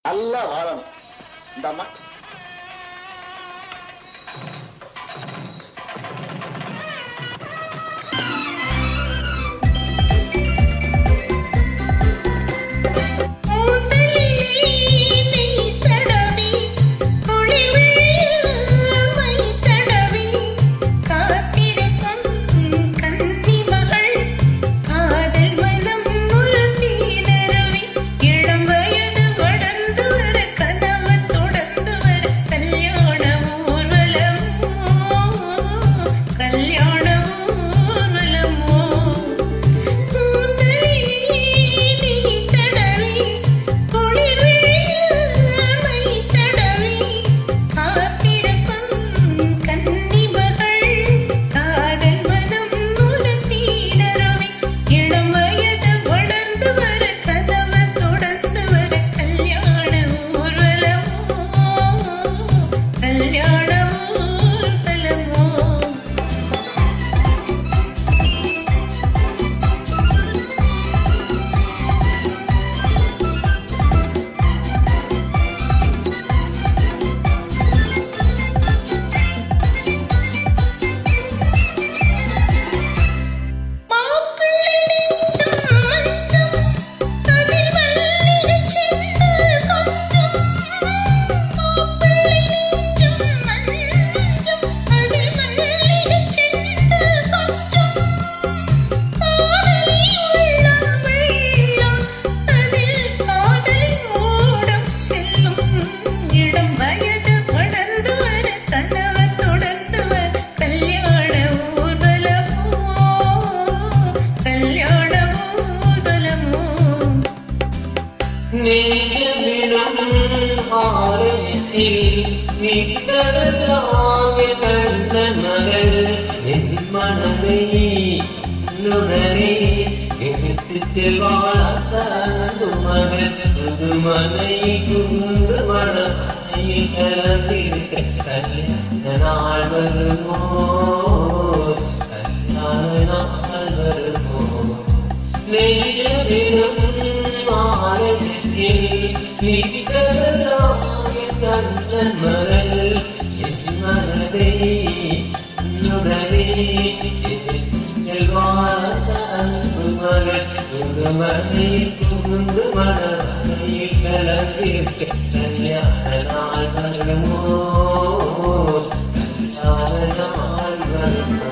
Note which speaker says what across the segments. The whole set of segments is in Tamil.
Speaker 1: நல்லா வாழணும். இந்த அம்மா
Speaker 2: மனதை நுணரே எடுத்து செல்வாழ்த்தாண்டு மகள் புது மனை புகுந்து மனமையில் கலந்திருக்க கல்யாண நாள் வருமோ, கல்யாண நாள் வருமோ. நெய்யவிடும் மாறத்தில் நிற்கலாம் கண்ணன் மகள் என் மனதை நுணரே மனையில் புகுந்து மனமையில் கலந்திருக்க கல்யாண நாள் வருமோ, கல்யாண நாள் வருமோ.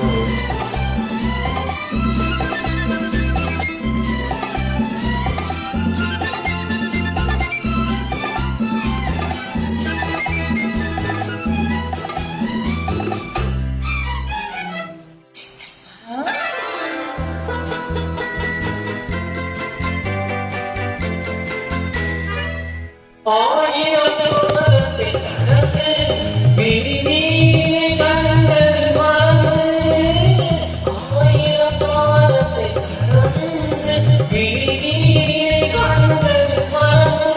Speaker 2: ஆயிரம் தோழத்தை கடந்து விரிநீரை கண்டது மறந்து, ஆயிரம் தோழத்தை கடந்து விரிநீரை கண்டது மறந்து,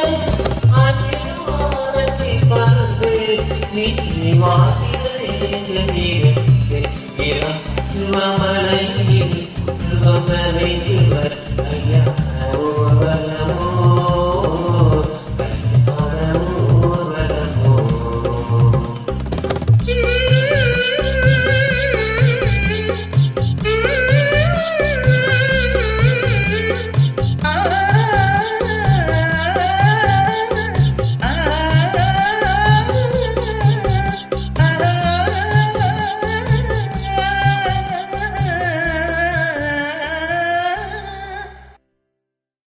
Speaker 2: அகிலவானத்தை பறந்து நீ வாட்டிலிருந்து இறங்குவமலை புதுவமலை கல்யாண